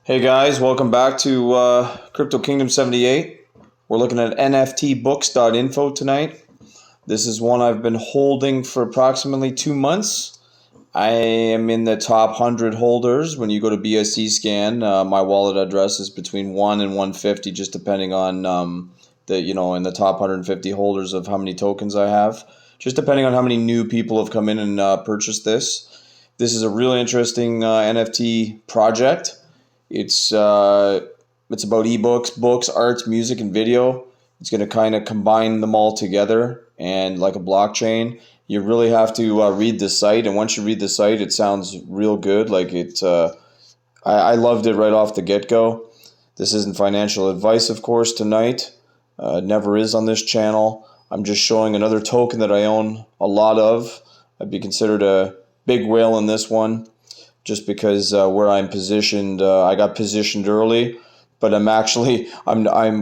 Hey guys, welcome back to Crypto Kingdom 78. We're looking at nftbooks.info tonight. This is one I've been holding for approximately 2 months. I am in the top 100 holders. When you go to BSC scan, my wallet address is between 1 and 150, just depending on in the top 150 holders of how many tokens I have. Just depending on how many new people have come in and purchased this. This is a really interesting NFT project. It's about ebooks, books, arts, music, and video. It's going to kind of combine them all together, and like a blockchain, you really have to read the site. And once you read the site, it sounds real good. I loved it right off the get go. This isn't financial advice, of course. Tonight, never is on this channel. I'm just showing another token that I own a lot of. I'd be considered a big whale in this one, just because where I'm positioned, I got positioned early, but I'm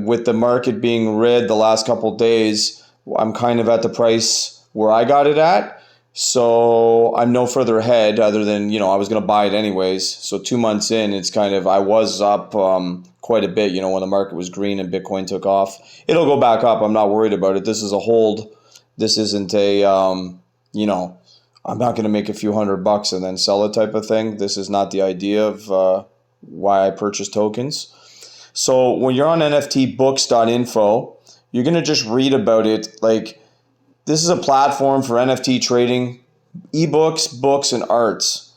with the market being red the last couple days. I'm kind of at the price where I got it at, so I'm no further ahead other than I was going to buy it anyways. So 2 months in, it's kind of I was up quite a bit. When the market was green and Bitcoin took off, it'll go back up. I'm not worried about it. This is a hold. This isn't a I'm not going to make a few $100 and then sell it type of thing. This is not the idea of why I purchase tokens. So when you're on nftbooks.info, you're going to just read about it. Like, this is a platform for NFT trading, ebooks, books, and arts.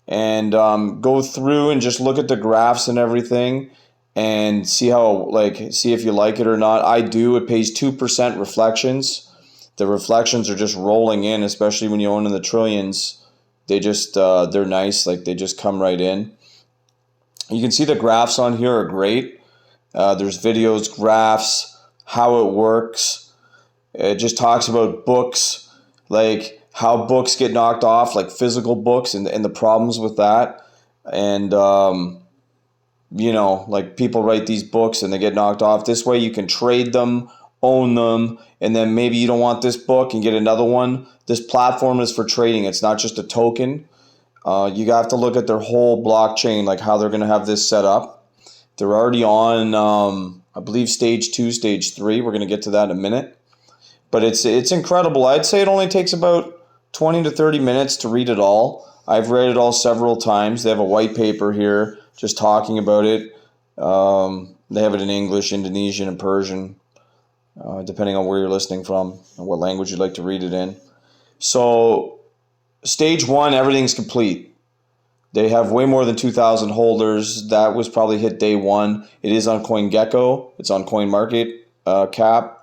And go through and just look at the graphs and everything and see if you like it or not. I do. It pays 2% reflections. The reflections are just rolling in, especially when you own in the trillions. They're nice. Like, they just come right in. You can see the graphs on here are great. There's videos, graphs, how it works. It just talks about books, like how books get knocked off, like physical books, and the problems with that. And, like, people write these books and they get knocked off. This way you can trade them, own them, and then maybe you don't want this book and get another one. This platform is for trading. It's not just a token. You have to look at their whole blockchain, like how they're going to have this set up. They're already on, I believe, stage 2, stage 3. We're going to get to that in a minute. But it's incredible. I'd say it only takes about 20 to 30 minutes to read it all. I've read it all several times. They have a white paper here just talking about it. They have it in English, Indonesian, and Persian, depending on where you're listening from and what language you'd like to read it in. So stage 1, everything's complete. They have way more than 2,000 holders. That was probably hit day 1. It is on CoinGecko. It's on CoinMarketCap.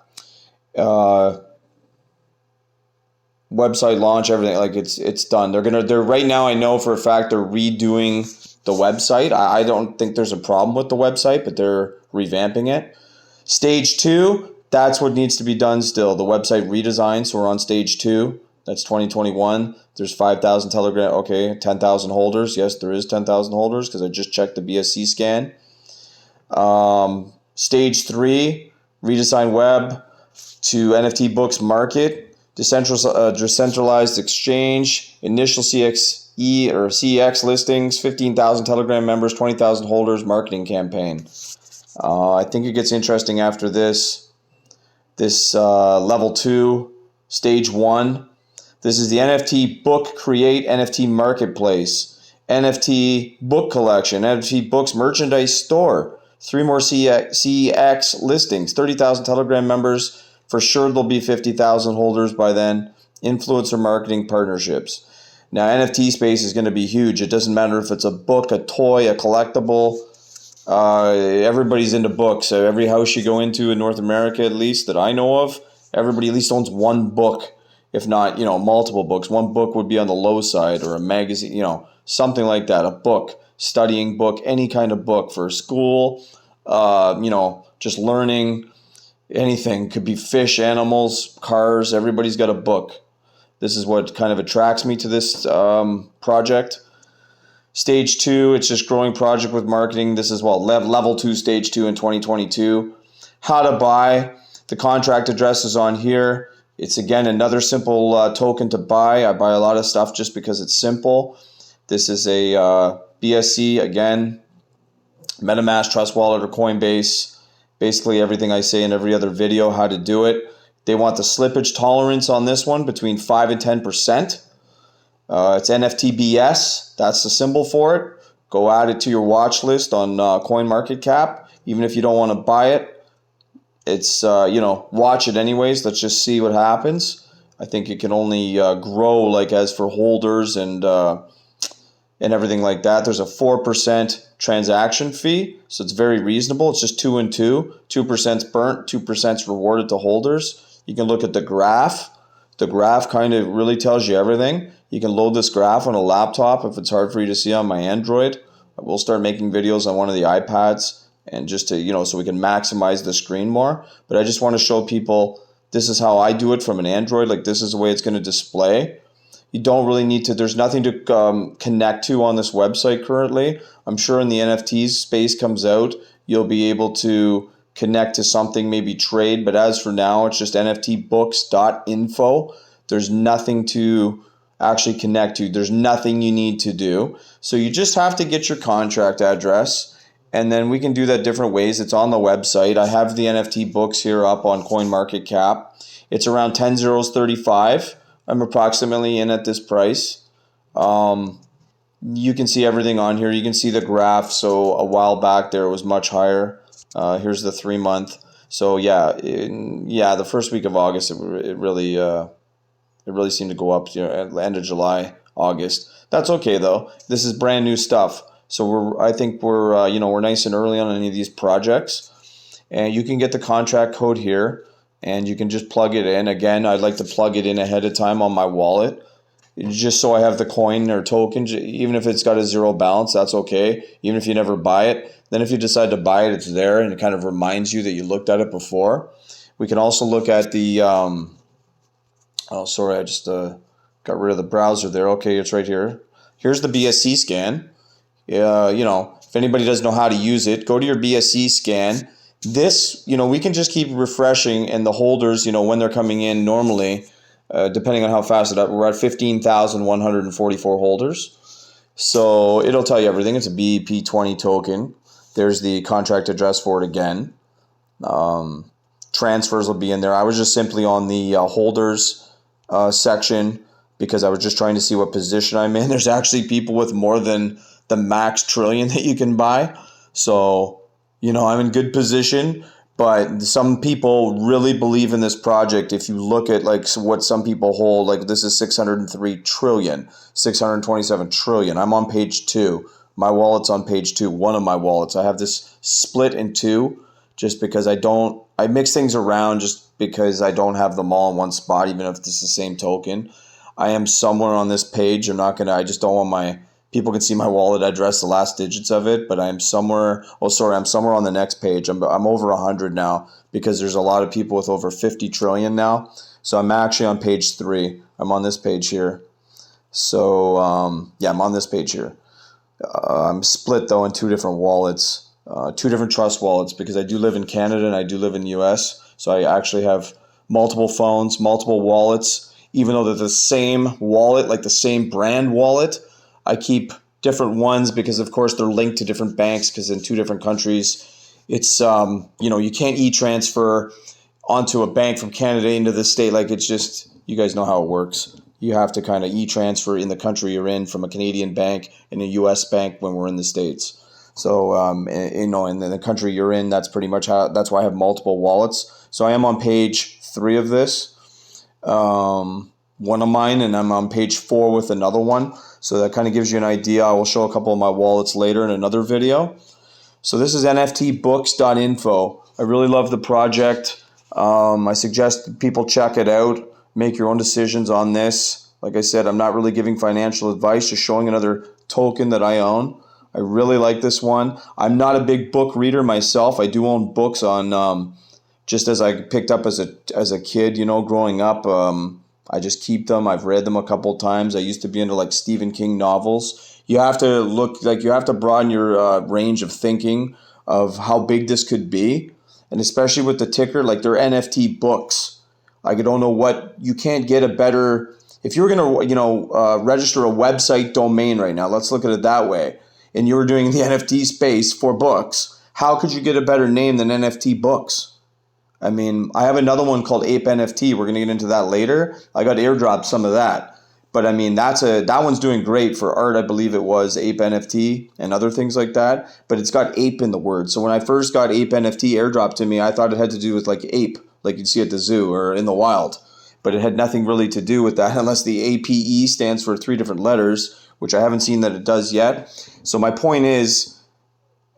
Website launch, everything, like it's done. They're right now, I know for a fact they're redoing the website. I don't think there's a problem with the website, but they're revamping it. Stage 2, that's what needs to be done still. The website redesign. So we're on stage 2. That's 2021. There's 5,000 Telegram. Okay, 10,000 holders. Yes, there is 10,000 holders because I just checked the BSC scan. Stage 3, redesign web to NFT Books market, decentralized exchange, initial CXE or CEX listings, 15,000 Telegram members, 20,000 holders, marketing campaign. I think it gets interesting after this. This level 2, stage 1. This is the NFT Book Create NFT Marketplace, NFT Book Collection, NFT Books Merchandise Store, 3 more CEX listings, 30,000 Telegram members. For sure there'll be 50,000 holders by then. Influencer marketing partnerships. Now, NFT space is going to be huge. It doesn't matter if it's a book, a toy, a collectible. Everybody's into books. So every house you go into in North America, at least that I know of, everybody at least owns one book, if not, multiple books. One book would be on the low side, or a magazine, something like that. A book, studying book, any kind of book for school, just learning, anything. Could be fish, animals, cars. Everybody's got a book. This is what kind of attracts me to this project. Stage 2, it's just growing project with marketing. This is level 2, stage 2 in 2022. How to buy. The contract address is on here. It's, again, another simple token to buy. I buy a lot of stuff just because it's simple. This is a BSC, again. MetaMask, Trust Wallet, or Coinbase. Basically everything I say in every other video, how to do it. They want the slippage tolerance on this one between 5 and 10%. It's NFTBS. That's the symbol for it. Go add it to your watch list on CoinMarketCap. Even if you don't want to buy it, it's watch it anyways. Let's just see what happens. I think it can only grow like as for holders and everything like that. There's a 4% transaction fee, so it's very reasonable. It's just 2 and 2. 2%'s burnt, 2%'s rewarded to holders. You can look at the graph. The graph kind of really tells you everything. You can load this graph on a laptop if it's hard for you to see on my Android. We'll start making videos on one of the iPads and just to, so we can maximize the screen more. But I just want to show people this is how I do it from an Android. Like this is the way it's going to display. You don't really need to, there's nothing to connect to on this website currently. I'm sure in the NFTs space comes out, you'll be able to connect to something, maybe trade. But as for now, it's just nftbooks.info. There's nothing to actually connect to. There's nothing you need to do. So you just have to get your contract address, and then we can do that different ways. It's on the website. I have the NFT books here up on CoinMarketCap. It's around 10.035. I'm approximately in at this price. You can see everything on here. You can see the graph. So a while back there it was much higher. Here's the 3 month. So the first week of August it really seemed to go up. At the end of July, August. That's okay though. This is brand new stuff. So I think we're nice and early on any of these projects. And you can get the contract code here, and you can just plug it in. Again, I'd like to plug it in ahead of time on my wallet, just so I have the coin or token. Even if it's got a zero balance, that's okay. Even if you never buy it, then if you decide to buy it, it's there, and it kind of reminds you that you looked at it before. We can also look at the oh, sorry, I just got rid of the browser there. Okay, it's right here. Here's the BSC scan. If anybody doesn't know how to use it, go to your BSC scan. This, we can just keep refreshing, and the holders, when they're coming in normally, depending on how fast we're at 15,144 holders. So it'll tell you everything. It's a BEP20 token. There's the contract address for it again. Transfers will be in there. I was just simply on the holders section because I was just trying to see what position I'm in. There's actually people with more than the max trillion that you can buy. So, I'm in good position, but some people really believe in this project. If you look at what some people hold, like this is 603 trillion, 627 trillion. I'm on page 2. My wallet's on page 2, one of my wallets. I have this split in 2 just because I mix things around just because I don't have them all in one spot, even if it's the same token. I am somewhere on this page. I just don't want people can see my wallet address, the last digits of it, but I'm somewhere on the next page. I'm over 100 now because there's a lot of people with over 50 trillion now. So I'm actually on page 3. I'm on this page here. So, I'm on this page here. I'm split, though, in 2 different wallets, 2 different trust wallets, because I do live in Canada and I do live in the U.S., so I actually have multiple phones, multiple wallets. Even though they're the same wallet, like the same brand wallet, I keep different ones because, of course, they're linked to different banks because in 2 different countries, it's, you can't e-transfer onto a bank from Canada into the state. Like it's just, you guys know how it works. You have to kind of e-transfer in the country you're in from a Canadian bank and a U.S. bank when we're in the States. So, in the country you're in, that's pretty much that's why I have multiple wallets. So I am on page 3 of this, one of mine, and I'm on page 4 with another one. So that kind of gives you an idea. I will show a couple of my wallets later in another video. So this is nftbooks.info. I really love the project. I suggest people check it out. Make your own decisions on this. Like I said, I'm not really giving financial advice, just showing another token that I own. I really like this one. I'm not a big book reader myself. I do own books on just as I picked up as a kid, growing up. I just keep them. I've read them a couple times. I used to be into Stephen King novels. You have to broaden your range of thinking of how big this could be. And especially with the ticker, they're NFT books. I don't know you can't get a better, if you're going to, register a website domain right now, let's look at it that way. and you were doing the NFT space for books, how could you get a better name than NFT Books? I mean, I have another one called Ape NFT. We're going to get into that later. I got airdropped some of that. But I mean, that one's doing great for art. I believe it was Ape NFT and other things like that. But it's got ape in the word. So when I first got Ape NFT airdropped to me, I thought it had to do with like ape, like you'd see at the zoo or in the wild. But it had nothing really to do with that unless the APE stands for 3 different letters, which I haven't seen that it does yet. So my point is,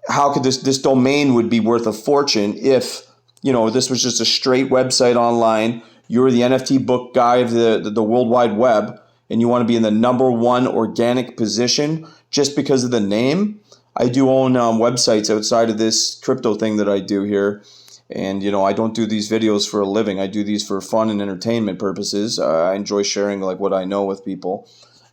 how could this domain would be worth a fortune if, this was just a straight website online. You're the NFT book guy of the World Wide Web, and you want to be in the #1 organic position just because of the name. I do own websites outside of this crypto thing that I do here. And, I don't do these videos for a living. I do these for fun and entertainment purposes. I enjoy sharing like what I know with people.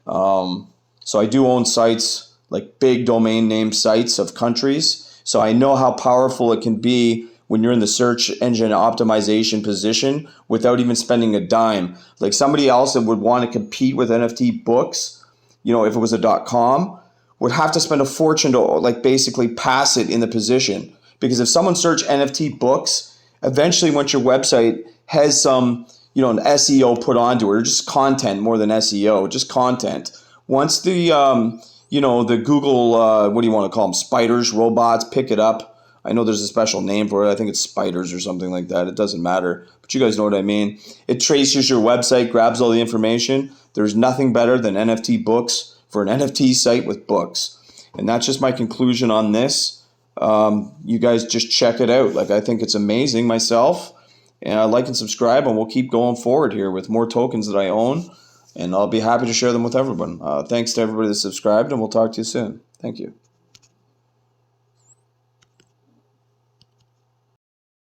So I do own sites, like big domain name sites of countries. So I know how powerful it can be when you're in the search engine optimization position without even spending a dime. Like somebody else that would want to compete with NFT Books, if it was a .com, would have to spend a fortune to like basically pass it in the position. Because if someone search NFT Books, eventually once your website has some, an SEO put onto it, or just content more than SEO, just content. Once the, the Google, what do you want to call them, spiders, robots, pick it up. I know there's a special name for it. I think it's spiders or something like that. It doesn't matter. But you guys know what I mean. It traces your website, grabs all the information. There's nothing better than NFT Books for an NFT site with books. And that's just my conclusion on this. You guys just check it out. Like, I think it's amazing myself. And like and subscribe, and we'll keep going forward here with more tokens that I own. And I'll be happy to share them with everyone. Thanks to everybody that subscribed, and we'll talk to you soon. Thank you.